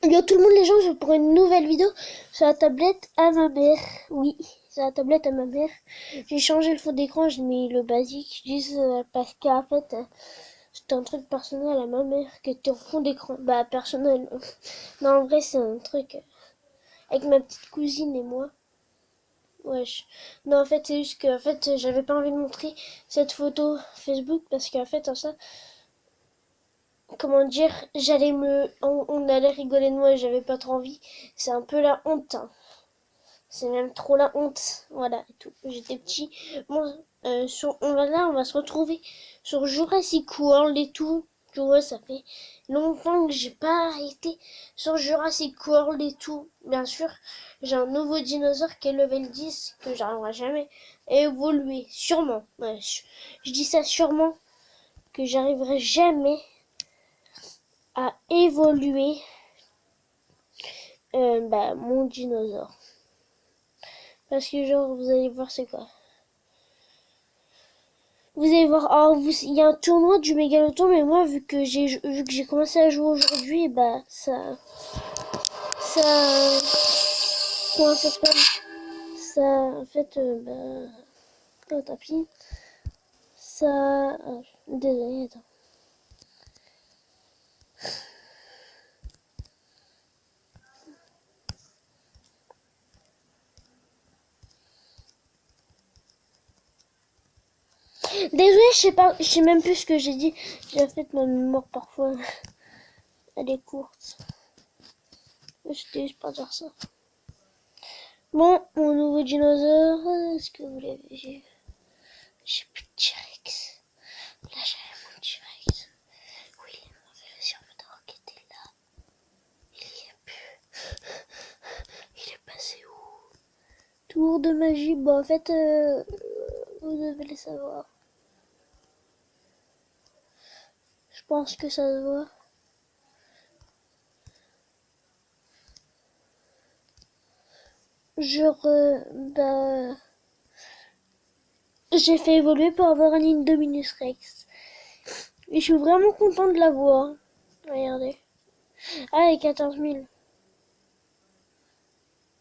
Yo tout le monde les gens, je pour une nouvelle vidéo sur la tablette à ma mère. Oui, sur la tablette à ma mère. J'ai changé le fond d'écran, j'ai mis le basique. Juste parce qu'en fait, c'était un truc personnel à ma mère qui était en fond d'écran. Bah personnel. Non, en vrai c'est un truc avec ma petite cousine et moi. Wesh. Non, en fait c'est juste que en fait j'avais pas envie de montrer cette photo Facebook parce qu'en fait ça, comment dire, on allait rigoler de moi et j'avais pas trop envie. C'est un peu la honte, hein. C'est même trop la honte. Voilà, et tout. J'étais petit. Bon, on va se retrouver sur Jurassic World et tout. Tu vois, ça fait longtemps que j'ai pas arrêté sur Jurassic World et tout. Bien sûr, j'ai un nouveau dinosaure qui est level 10 que j'arriverai jamais à évoluer. Sûrement. Ouais, je dis ça sûrement que j'arriverai jamais à évoluer mon dinosaure. Parce que genre, vous allez voir c'est quoi. Vous allez voir, alors il y a un tournoi du Mégalodon, mais moi vu que j'ai commencé à jouer aujourd'hui, bah ça comment ça se passe? Ça en fait oh, tapis, ça désolé, attends. Désolé, je sais même plus ce que j'ai dit. J'ai fait ma mémoire parfois, elle est courte. J'étais juste pas dire ça. Bon, mon nouveau dinosaure, est-ce que vous l'avez vu? J'ai plus de T-Rex. Là, j'avais mon T-Rex. Oui, il est mauvais, le Salvador qui était là. Il y est plus. Il est passé où? Tour de magie, bon, en fait, vous devez le savoir. Je pense que ça se voit. Genre, j'ai fait évoluer pour avoir un Indominus Rex. Et je suis vraiment content de l'avoir. Regardez. Ah, les 14 000.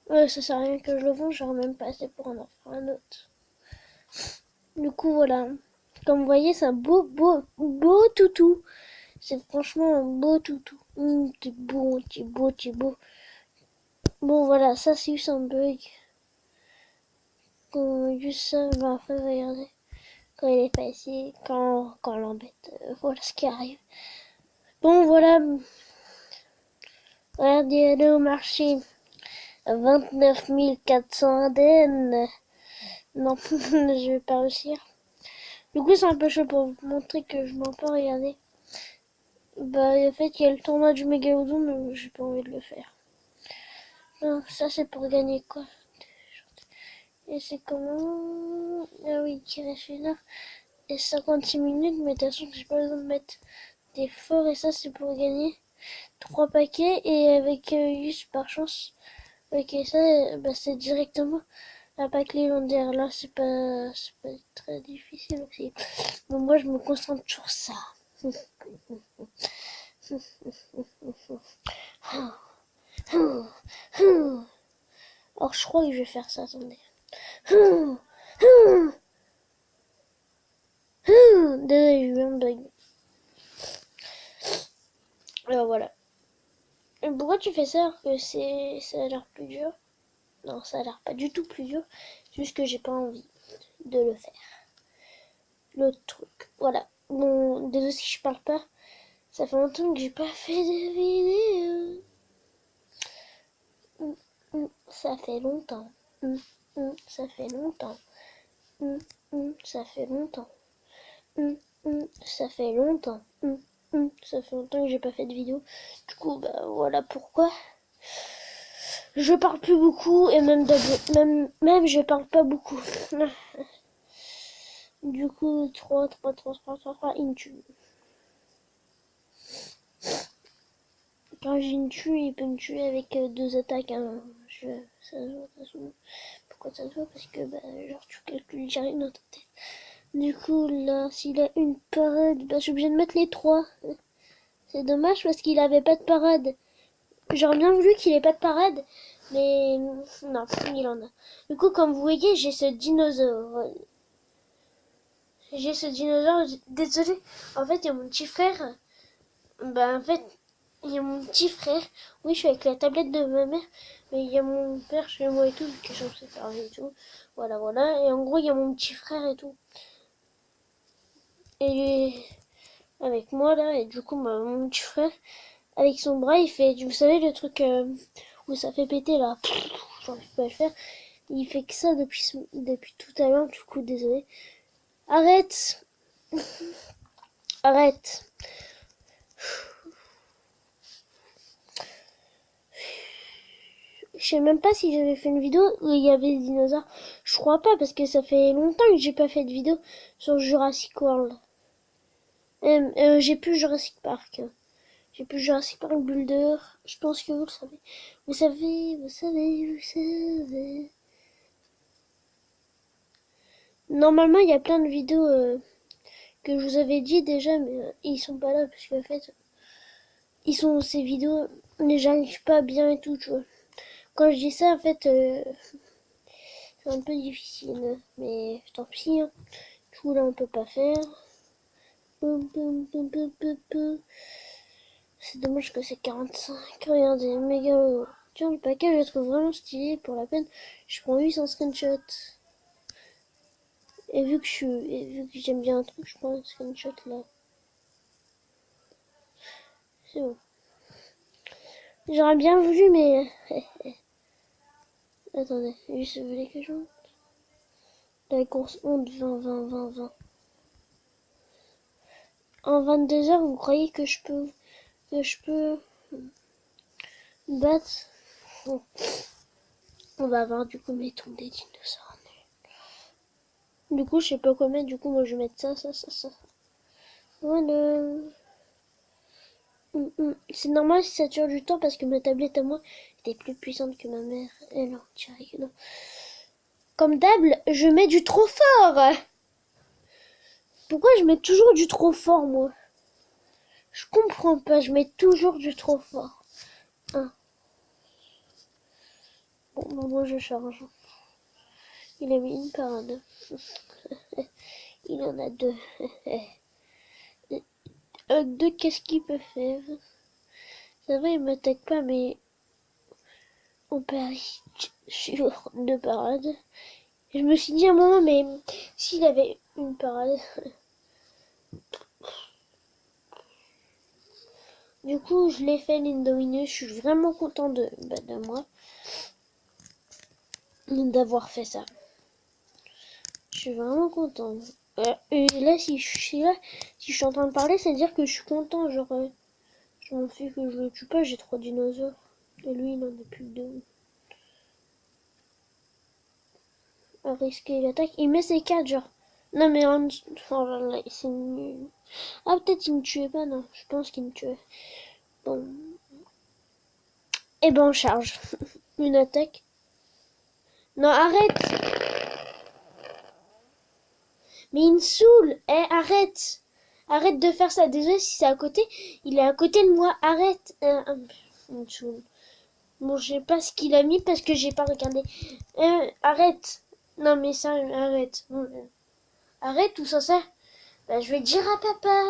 Ouais, ça sert à rien que je le vende, j'aurais même pas assez pour en offrir un autre. Du coup, voilà. Comme vous voyez, c'est un beau toutou. C'est franchement un beau toutou. T'es beau, t'es beau, t'es beau. Bon, voilà, ça c'est juste un bug. Juste ça, bah, après, regardez. Quand il est passé, quand on l'embête, voilà ce qui arrive. Bon, voilà. Regardez, aller au marché. 29 400 ADN. Non, je vais pas réussir. Du coup, c'est un peu chaud pour vous montrer que je m'en peux regarder. Bah, en fait, il y a le tournoi du Mégalodon, mais j'ai pas envie de le faire. Non, ça c'est pour gagner quoi? Et c'est comment? Ah oui, tirer celui-là. Et 56 minutes, mais de toute façon, j'ai pas besoin de mettre des forts. Et ça, c'est pour gagner 3 paquets. Et avec juste par chance. Ok, ça, bah, c'est directement la pack légendaire. Là, c'est pas très difficile aussi. Mais moi, je me concentre sur ça. Alors, je crois que je vais faire ça, attendez. Désolé, j'ai eu un bug. Alors voilà. Et pourquoi tu fais ça alors que ça a l'air plus dur? Non, ça a l'air pas du tout plus dur. Juste que j'ai pas envie de le faire. L'autre truc. Voilà. Bon, désolé si je parle pas. Ça fait longtemps que j'ai pas fait de vidéo. Ça fait longtemps. Ça fait longtemps. Ça fait longtemps. Ça fait longtemps. Ça fait longtemps que j'ai pas fait de vidéo. Du coup, bah voilà pourquoi. Je parle plus beaucoup et même je parle pas beaucoup. Du coup, 3 Intu. Quand j'ai une tue, il peut me tuer avec 2 attaques. Hein. Ça se voit, ça se voit. Pourquoi ça se voit? Parce que, bah, genre, tu calcules direct dans ta tête. Du coup, là, s'il a une parade, bah, je suis obligée de mettre les 3. C'est dommage parce qu'il avait pas de parade. J'aurais bien voulu qu'il ait pas de parade, mais non, il en a. Du coup, comme vous voyez, j'ai ce dinosaure. Désolé. En fait, il y a mon petit frère. Bah, en fait, il y a mon petit frère. Oui, je suis avec la tablette de ma mère. Mais il y a mon père chez moi et tout, vu qu'ils sont séparés et tout. Voilà, voilà. Et en gros, il y a mon petit frère et tout. Et avec moi, là. Et du coup, mon petit frère, avec son bras, il fait, vous savez, le truc où ça fait péter, là. J'arrive pas à le faire. Il fait que ça depuis tout à l'heure. Du coup, désolé. Arrête! Arrête! Je sais même pas si j'avais fait une vidéo où il y avait des dinosaures. Je crois pas parce que ça fait longtemps que j'ai pas fait de vidéo sur Jurassic World. J'ai plus Jurassic Park. J'ai plus Jurassic Park Boulder. Je pense que vous le savez. Vous savez, vous savez, vous savez. Normalement, il y a plein de vidéos que je vous avais dit déjà, mais ils sont pas là parce qu'en fait, ces vidéos, mais j'arrive pas bien et tout, tu vois. Quand je dis ça, en fait, c'est un peu difficile, mais tant pis. Hein. Du coup, là, on peut pas faire. C'est dommage que c'est 45. Regardez, méga. Tiens, le paquet, je le trouve vraiment stylé. Pour la peine, je prends 800 screenshots. Et vu que j'aime bien un truc, je prends un screenshot là. C'est bon. J'aurais bien voulu, mais. Attendez, juste vous voulez que je monte. La course honte 20, 20, 20, 20. En 22 heures, vous croyez que je peux battre? Bon. On va avoir du coup, mettons des dinosaures. Du coup, je sais pas quoi mettre. Du coup, moi, je vais mettre ça, ça, ça, ça. Voilà. C'est normal si ça dure du temps parce que ma tablette à moi était plus puissante que ma mère. Et non, non. Comme d'hab, je mets du trop fort. Pourquoi je mets toujours du trop fort, moi? Je comprends pas, je mets toujours du trop fort. Hein. Bon, moi je charge. Il a mis une parade. Il en a deux. Deux, qu'est-ce qu'il peut faire? C'est vrai, il m'attaque pas, mais on parie sur deux parades. Je me suis dit à un moment, mais s'il avait une parade. Du coup, je l'ai fait l'Indominus. Je suis vraiment content de moi d'avoir fait ça. Je suis vraiment content. Et là, si je suis en train de parler, c'est à dire que je suis content. Genre, je m'en fiche que je le tue pas. J'ai 3 dinosaures. Et lui, il en a plus que 2. À risquer l'attaque. Il met ses 4, genre. Non, mais oh là là, c'est nul. Ah, peut-être il me tuait pas, non. Je pense qu'il me tuait. Bon. Et ben, on charge. Une attaque. Non, arrête! Mais il me saoule! Eh, arrête! Arrête de faire ça. Désolé si c'est à côté. Il est à côté de moi. Arrête! Il me saoule. Bon, je sais pas ce qu'il a mis parce que j'ai pas regardé. Arrête! Non, mais ça, arrête. Arrête, tout ça sert. Bah, je vais dire à papa.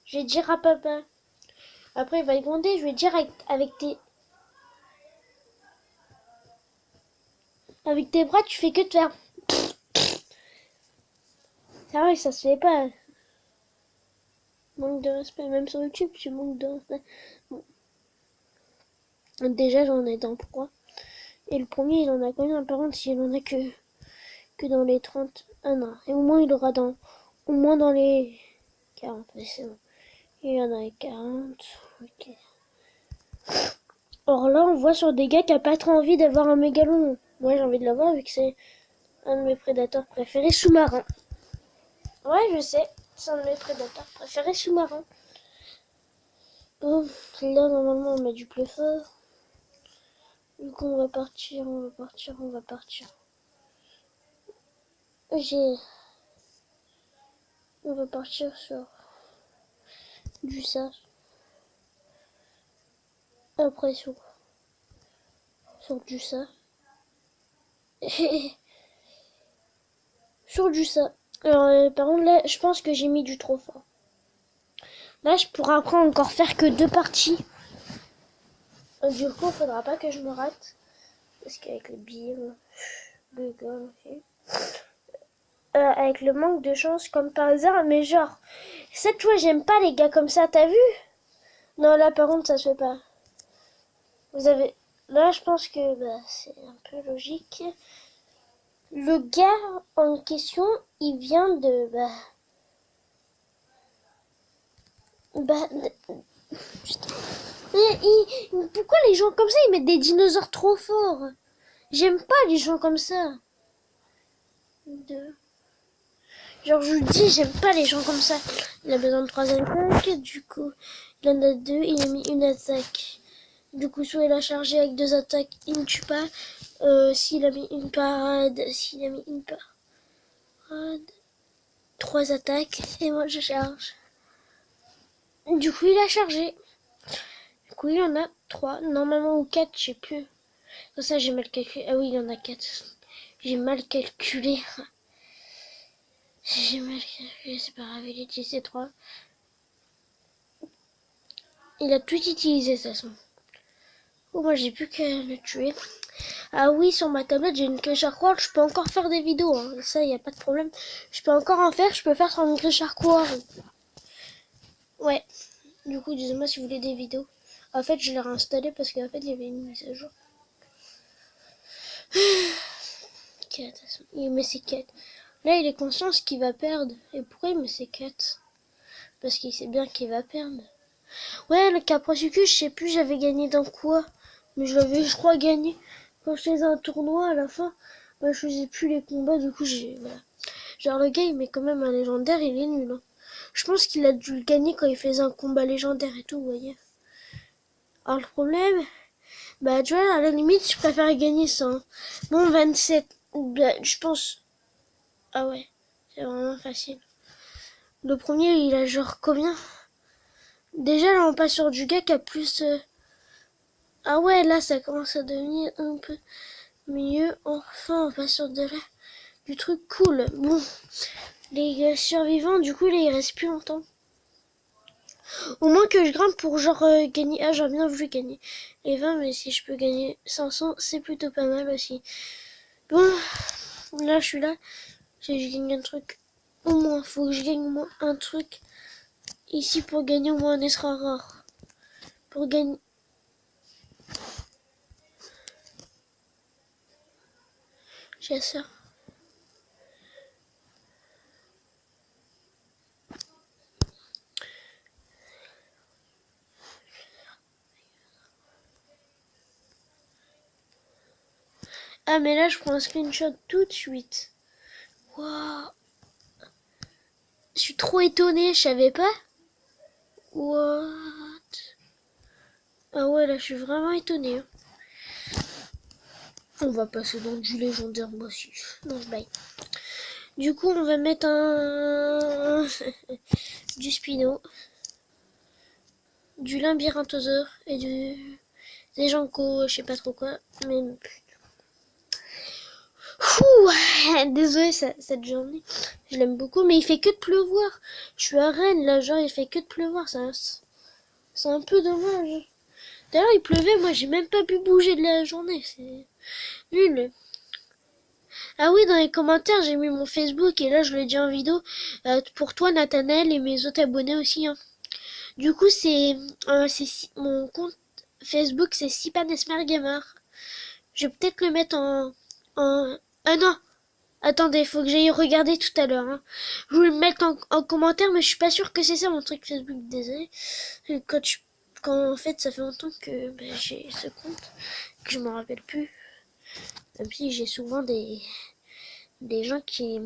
Je vais dire à papa. Après, il va gronder. Je vais dire avec tes bras, tu fais que de faire. C'est vrai, ça se fait pas. Manque de respect. Même sur YouTube, tu manques de respect. Bon. Déjà, j'en ai dans 3. Et le premier, il en a combien? Par contre, il en a que dans les 30. Ah non. Et au moins, il aura au moins dans les 40. C'est bon. Il y en a 40. Ok. Or là, on voit sur des gars qui n'ont pas trop envie d'avoir un mégalodon. Moi, j'ai envie de l'avoir vu que c'est un de mes prédateurs préférés sous-marins. Ouais, je sais. C'est un de mes prédateurs préférés sous-marins. Bon, là, normalement, on met du plus fort. Du coup, on va partir. On va partir sur du ça. l'impression. Sur du ça. Sur du ça. Alors, par contre, là, je pense que j'ai mis du trop fort. Là, je pourrais après encore faire que 2 parties. Du coup, faudra pas que je me rate. Parce qu'avec le billet, le gars, ok. Avec le manque de chance, comme par hasard, mais genre, cette fois, j'aime pas les gars comme ça, t'as vu? Non, là, par contre, ça se fait pas. Vous avez... Là, je pense que c'est un peu logique. Le gars en question, il vient de... Putain. Pourquoi les gens comme ça, ils mettent des dinosaures trop forts? J'aime pas les gens comme ça. Genre, je vous dis, j'aime pas les gens comme ça. Il a besoin de 3 attaques, du coup, il en a 2, il a mis une attaque. Du coup, soit il a chargé avec 2 attaques, il ne tue pas. S'il a mis une parade, 3 attaques, et moi je charge. Du coup, il a chargé. Du coup, il en a 3, normalement, ou 4, je sais plus. Comme ça, j'ai mal calculé. Ah oui, il en a 4. J'ai mal calculé. J'ai mal calculé, c'est pas grave, il a utilisé 3. Il a tout utilisé, de toute façon. Oh, moi, j'ai plus qu'à le tuer. Ah oui, sur ma tablette, j'ai une grille charcoal. Je peux encore faire des vidéos. Hein. Ça, il n'y a pas de problème. Je peux encore en faire. Je peux faire sur une grille charcoal. Ouais. Du coup, dites-moi si vous voulez des vidéos. En fait, je l'ai réinstallé parce qu'en fait, il y avait une mise à jour. 4. Il met ses 4. Là, il est conscient qu'il va perdre. Et pourquoi il met ses 4? Parce qu'il sait bien qu'il va perdre. Ouais, le Capricicu, je sais plus, j'avais gagné dans quoi. Mais je l'avais, je crois, gagné. Quand je faisais un tournoi à la fin, je faisais plus les combats, du coup, voilà. Genre, le gars, il met quand même un légendaire, il est nul. Hein. Je pense qu'il a dû le gagner quand il faisait un combat légendaire et tout, vous voyez. Alors, le problème, tu vois, à la limite, je préfère gagner ça. Hein. Bon, 27. Je pense... Ah ouais, c'est vraiment facile. Le premier, il a genre combien? Déjà, là, on passe sur du gars qui a plus... Ah ouais, là, ça commence à devenir un peu mieux. Enfin, on passe sur du truc cool. Bon, les survivants, du coup, là, ils restent plus longtemps. Au moins que je grimpe pour genre gagner. Ah, j'aurais bien voulu gagner les 20, mais si je peux gagner 500, c'est plutôt pas mal aussi. Bon, là, je suis là. Je gagne un truc. Au moins, faut que je gagne au moins un truc ici pour gagner au moins un extra rare. Pour gagner... J'ai ça. Ah, mais là, je prends un screenshot tout de suite. Waouh. Je suis trop étonnée, je savais pas. What? Ah ouais, là, je suis vraiment étonnée. Hein. On va passer dans du légendaire, moi aussi. Non, bye. Du coup, on va mettre un... du Spino. Du Labyrinthosaure et des Janko, je sais pas trop quoi. Mais... Désolée cette journée, je l'aime beaucoup, mais il fait que de pleuvoir. Je suis à Rennes, là, genre, il fait que de pleuvoir, ça, c'est un peu dommage. D'ailleurs, il pleuvait, moi, j'ai même pas pu bouger de la journée, c'est nul. Ah oui, dans les commentaires, j'ai mis mon Facebook, et là, je l'ai dit en vidéo, pour toi, Nathanaël, et mes autres abonnés aussi, hein. Du coup, mon compte Facebook, c'est Sipan Esmer Gamer. Je vais peut-être le mettre Ah non, attendez, faut que j'aille regarder tout à l'heure. Hein. Je vais le mettre en commentaire, mais je suis pas sûre que c'est ça mon truc Facebook. Désolé. Quand en fait, ça fait longtemps que j'ai ce compte, que je m'en rappelle plus. Même si j'ai souvent des gens qui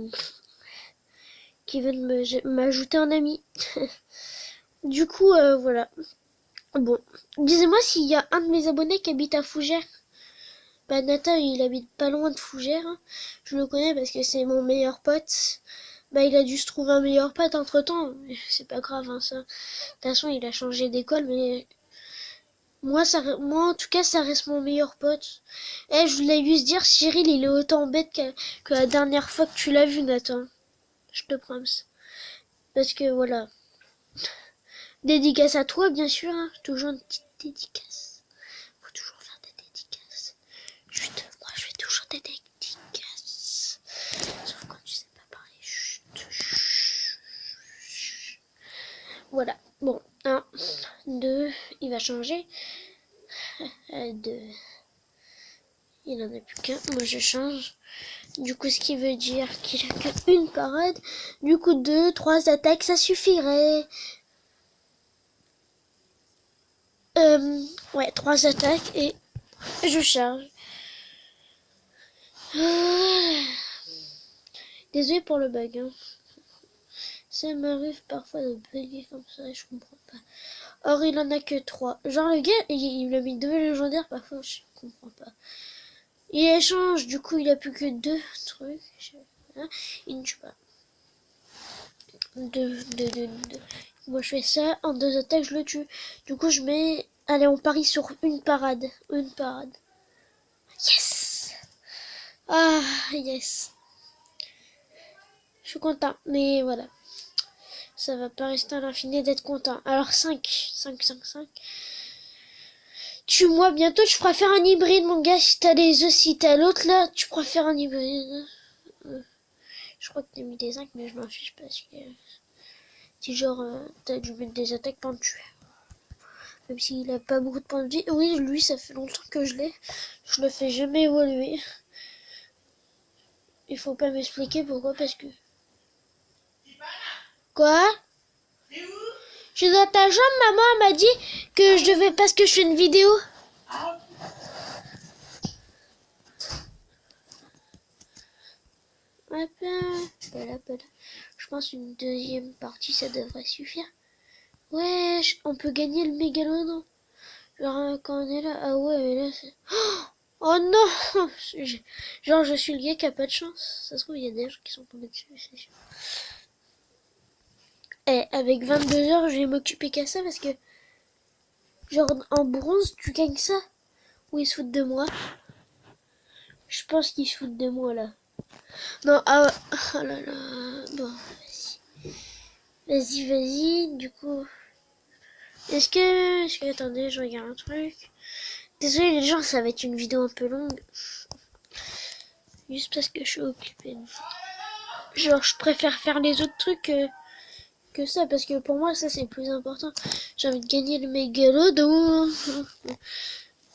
veulent m'ajouter en ami. Du coup, voilà. Bon, disez-moi s'il y a un de mes abonnés qui habite à Fougères. Nathan, il habite pas loin de Fougères. Hein. Je le connais parce que c'est mon meilleur pote. Il a dû se trouver un meilleur pote entre temps. C'est pas grave, hein, ça. De toute façon, il a changé d'école, mais Moi, en tout cas, ça reste mon meilleur pote. Eh, je voulais juste dire, Cyril, il est autant bête que la dernière fois que tu l'as vu, Nathan. Je te promets. Parce que voilà. Dédicace à toi, bien sûr. Hein. Toujours une petite dédicace. Faut toujours faire des dédicaces. Chut, moi, je fais toujours des dédicaces. Sauf quand tu sais pas parler. Chut, chut. Voilà. Bon, 1, 2, il va changer. 2. Il n'en a plus qu'un. Moi, je change. Du coup, ce qui veut dire qu'il a qu'une parade. Du coup, 2, 3 attaques, ça suffirait. Ouais, 3 attaques et je charge. Désolé pour le bug. Hein. Ça m'arrive parfois de bugger comme ça et je comprends pas. Or, il en a que 3. Genre, le gars, il a mis 2 légendaires, parfois je comprends pas. Il échange, du coup, il a plus que 2 trucs. Voilà. Il ne tue pas. 2. Moi, je fais ça. En 2 attaques, je le tue. Du coup, je mets... Allez, on parie sur une parade. Une parade. Yes! Ah, yes. Je suis content. Mais voilà. Ça va pas rester à l'infini d'être content. Alors 5. Tue-moi bientôt, je préfère un hybride, mon gars. Si t'as les œufs, si t'as l'autre là, tu préfères un hybride. Je crois que t'as mis des 5, mais je m'en fiche parce que... Si genre, t'as dû mettre des attaques pour me tuer. Même s'il a pas beaucoup de points de vie. Oui, lui, ça fait longtemps que je l'ai. Je le fais jamais évoluer. Il faut pas m'expliquer pourquoi, parce que... Quoi? Je suis dans ta chambre, maman m'a dit que je devais... Parce que je fais une vidéo. Hop là. Je pense une deuxième partie, ça devrait suffire. Ouais, on peut gagner le mégalodon. Genre, quand on est là... Ah ouais, mais là, c'est... Oh non! Genre, je suis le gars qui a pas de chance. Ça se trouve, il y a des gens qui sont tombés dessus, c'est sûr. Eh, avec 22 heures, je vais m'occuper qu'à ça parce que... Genre, en bronze, tu gagnes ça? Ou ils se foutent de moi? Je pense qu'ils se foutent de moi, là. Non, ah ouais. Oh là là. Bon, vas-y. Vas-y, du coup... Est-ce que... Attendez, je regarde un truc. Désolé les gens, ça va être une vidéo un peu longue. Juste parce que je suis occupée. Genre, je préfère faire les autres trucs que ça, parce que pour moi, ça, c'est plus important. J'ai envie de gagner le mégalodon.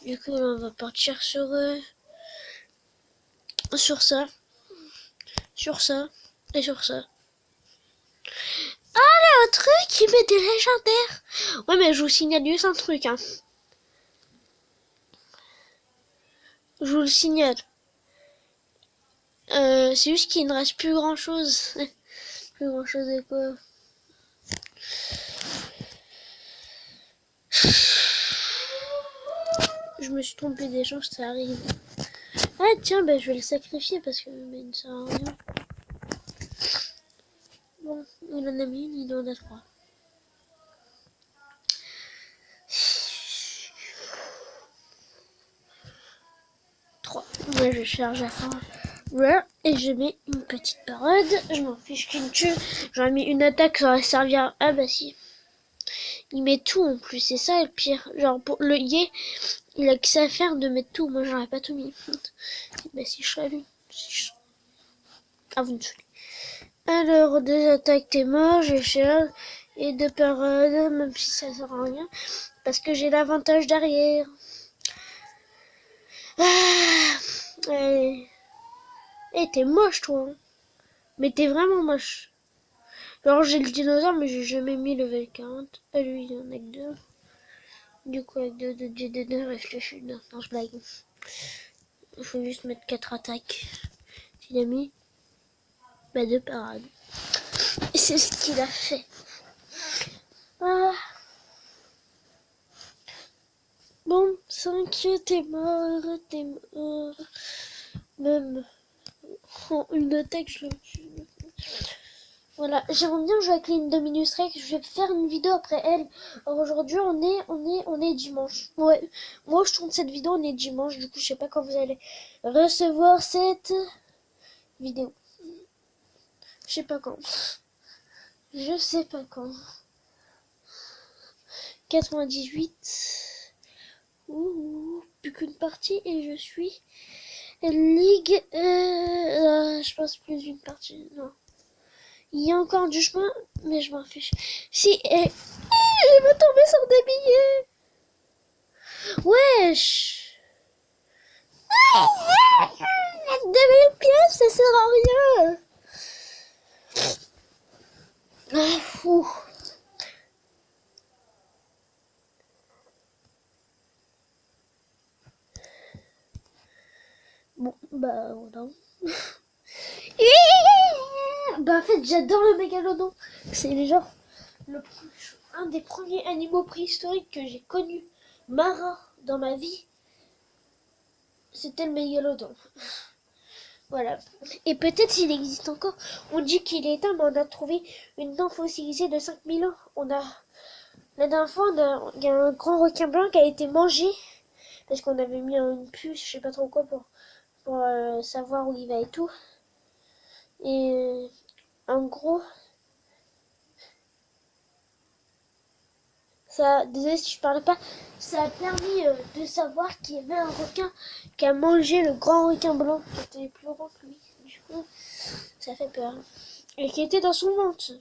Du coup, là, on va partir sur ça. Sur ça. Et sur ça. Ah, là, un truc qui met des légendaires. Ouais, mais je vous signale juste un truc, hein. Je vous le signale. C'est juste qu'il ne reste plus grand chose. Plus grand chose de quoi? Je me suis trompée d'échange, ça arrive. Ah tiens, bah, je vais le sacrifier parce que il ne sert à rien. Bon, il en a mis une, il en a 3. 3. Moi je charge à fond. Voilà, et je mets une petite parade. Je m'en fiche qu'une tue. J'aurais mis une attaque, ça aurait servi à... Ah bah si. Il met tout en plus, c'est ça le pire. Genre pour le yé, il a que ça à faire de mettre tout. Moi j'aurais pas tout mis. Bah si je serais lui. Si je... Ah vous me saoulez. Alors 2 attaques, t'es mort, j'ai charge. Et 2 parades, même si ça sert à rien. Parce que j'ai l'avantage derrière. Ah, allez. Eh, t'es moche, toi. Hein. Mais t'es vraiment moche. Alors, j'ai le dinosaure, mais j'ai jamais mis level 40. Ah, lui, il en a que 2. Du coup, avec 2 de GD2, réfléchis. Non, je blague. Il faut juste mettre 4 attaques. Il a mis 2 parades. Et c'est ce qu'il a fait. Ah. Bon, 5, t'es mort. Même en une attaque, je le tue. Voilà, j'aimerais bien jouer avec l'Indominus Rex. Je vais faire une vidéo après elle. Alors aujourd'hui, on est dimanche. Ouais, moi je tourne cette vidéo, on est dimanche. Du coup, je sais pas quand vous allez recevoir cette vidéo. Je sais pas quand. Je sais pas quand. 98. Ouh, plus qu'une partie et je suis Ligue. Je pense plus d'une partie. Non. Il y a encore du chemin, mais je m'en fiche. Si, je vais tomber sur des billets. Wesh. 2000 pièces, ça sert à rien. Ah, fou. Bon, bah, voilà. Bah, en fait, j'adore le mégalodon. C'est genre un des premiers animaux préhistoriques que j'ai connus, marins, dans ma vie. C'était le mégalodon. Voilà. Et peut-être s'il existe encore. On dit qu'il est éteint, mais on a trouvé une dent fossilisée de 5000 ans. La dernière fois, il y a un grand requin blanc qui a été mangé. Parce qu'on avait mis une puce, je sais pas trop quoi, pour savoir où il va et tout. Et en gros, ça, désolé si je parle pas, ça a permis de savoir qu'il y avait un requin qui a mangé le grand requin blanc qui était plus grand que lui. Du coup, ça fait peur. Et qui était dans son ventre,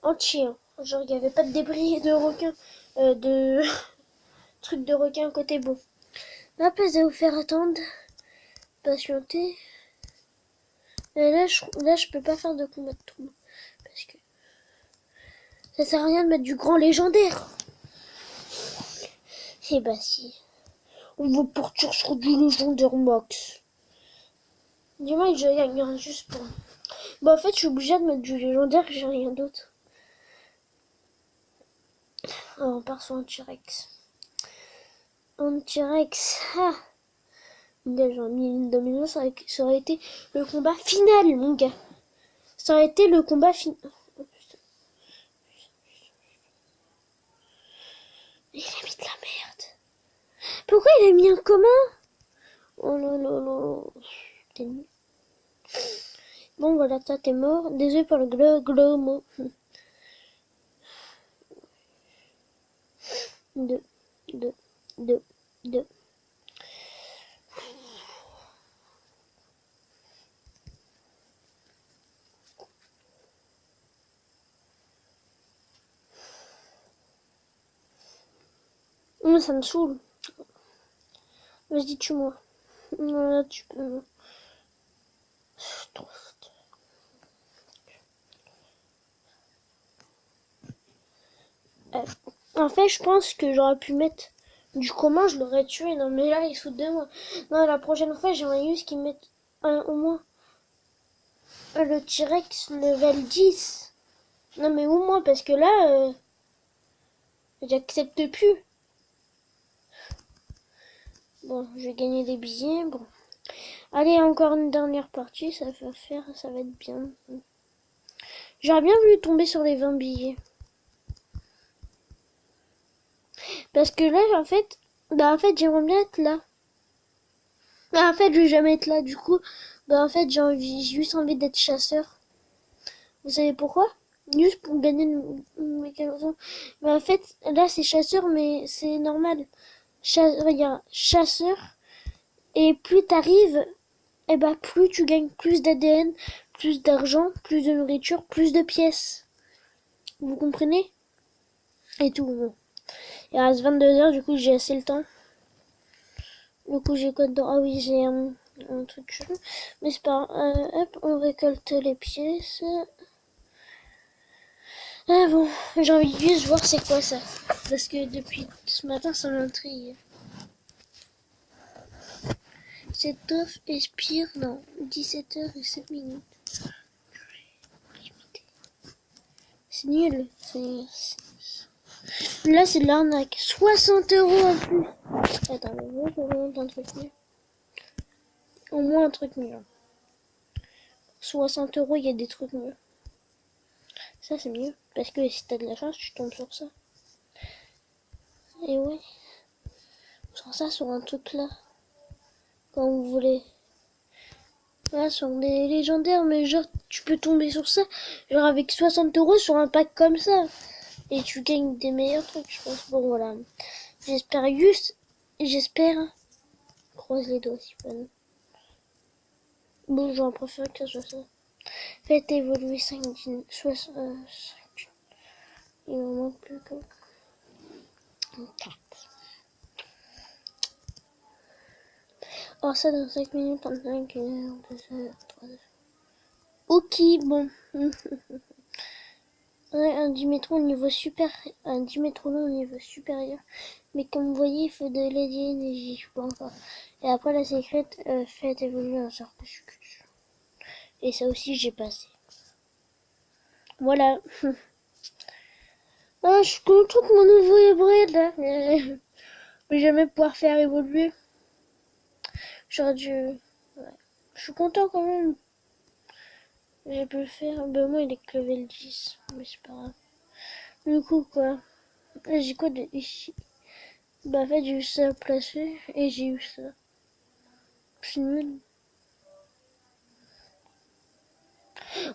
entier. Hein. Genre, il n'y avait pas de débris de requin, de trucs de requin côté bon. La place de vous faire attendre, patienter. Et là, je peux pas faire de combat de trou. Parce que ça sert à rien de mettre du grand légendaire. Et bah si. On va partir sur du légendaire max. Dis-moi que je gagne juste pour... Bah en fait, je suis obligée de mettre du légendaire, j'ai rien d'autre. Alors, on part sur un T-Rex. Un T-Rex. Ah. Déjà, mis une domino, ça aurait été le combat final, mon gars. Ça aurait été le combat final. Oh, il a mis de la merde. Pourquoi il a mis un commun? Oh là là là. T'es nul. Bon, voilà, toi, t'es mort. Désolé pour le glomo. 2, 2, 2, 2. Ça me saoule. Vas-y, tue-moi. Là, tu peux. En fait, je pense que j'aurais pu mettre du commun, je l'aurais tué. Non, mais là, il se fout de moi. Non, la prochaine fois, j'aimerais juste qu'ils mettent au moins le T-Rex level 10. Non, mais au moins, parce que là, j'accepte plus. Bon, je vais gagner des billets. Bon. Allez, encore une dernière partie, ça va être bien. J'aurais bien voulu tomber sur les 20 billets. Parce que là, en fait, j'aimerais bien être là. Mais en fait, je vais jamais être là, du coup, en fait, j'ai juste envie d'être chasseur. Vous savez pourquoi? Juste pour gagner une mécanisme. Mais en fait, là, c'est chasseur, mais c'est normal. Regarde, chasseur, et plus t'arrives, et plus tu gagnes plus d'ADN, plus d'argent, plus de nourriture, plus de pièces. Vous comprenez? Et tout, bon. Il reste 22 heures, du coup, j'ai assez le temps. Du coup, j'ai quoi dedans? Ah oui, j'ai un truc chelou. Mais c'est pas... hop, on récolte les pièces. Ah bon, j'ai envie de juste voir c'est quoi ça. Parce que depuis ce matin, ça m'intrigue. Cette offre expire dans 17h et 7 minutes. C'est nul. Là, c'est de l'arnaque. 60 € en plus. Attends, mais je remonte un truc mieux. Au moins un truc mieux. 60 €, il y a des trucs mieux. Ça c'est mieux. Parce que si t'as de la chance, tu tombes sur ça. Et ouais. Sur ça, sur un truc là. Quand vous voulez. Là, sur des légendaires, mais genre, tu peux tomber sur ça. Genre avec 60 € sur un pack comme ça. Et tu gagnes des meilleurs trucs, je pense. Bon, voilà. J'espère juste. J'espère. Croise les doigts, si pas. Bon, j'en préfère que ça soit ça. Faites évoluer 5 60. Il m'en manque plus que 4. Or ça dans 5 minutes, 35 heures, 2 heures, 3 heures. Ok, bon. Ouais, un dimétro au niveau super, un dimétrolon au niveau supérieur. Mais comme vous voyez, il faut de l'énergie, je sais pas encore. Et après la secrète, fait évoluer un sort de sucre. Et ça aussi, j'ai passé. Voilà. Ah, je suis contente de mon nouveau hybride là. Mais je vais jamais pouvoir faire évoluer. J'aurais dû. Ouais. Je suis content quand même. J'ai pu le faire. Ben moi, il est que level 10. Mais c'est pas grave. Du coup, quoi. J'ai quoi de ici? Bah, en fait, j'ai eu ça placé. Et j'ai eu ça. C'est nul.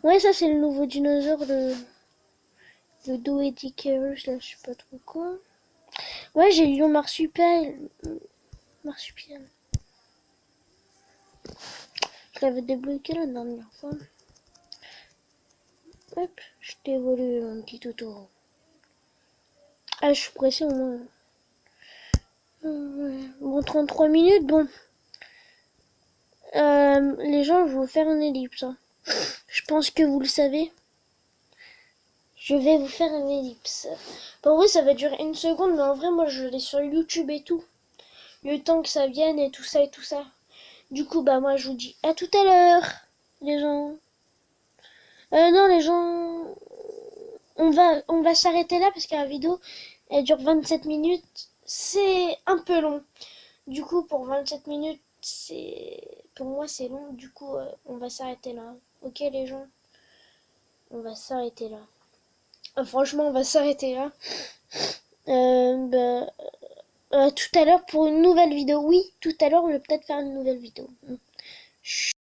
Ouais, ça, c'est le nouveau dinosaure de. Le Doedicaris, là, je sais pas trop quoi. Ouais, j'ai eu marsupial. Marsupial. Je l'avais débloqué la dernière fois. Hop, je t'ai volé un petit auto. Ah, je suis pressée au moins. Bon, 33 minutes, bon. Les gens, je vais vous faire une ellipse. Hein. Je pense que vous le savez. Je vais vous faire une ellipse. Pour vous, ça va durer 1 seconde, mais en vrai, moi, je l'ai sur YouTube et tout. Le temps que ça vienne et tout ça et tout ça. Du coup, bah, moi, je vous dis à tout à l'heure, les gens. Non, les gens, on va s'arrêter là parce que la vidéo, elle dure 27 minutes. C'est un peu long. Du coup, pour 27 minutes, pour moi, c'est long. Du coup, on va s'arrêter là. Ok, les gens? On va s'arrêter là. Franchement, on va s'arrêter là. Bah, tout à l'heure pour une nouvelle vidéo. Oui, tout à l'heure, on va peut-être faire une nouvelle vidéo.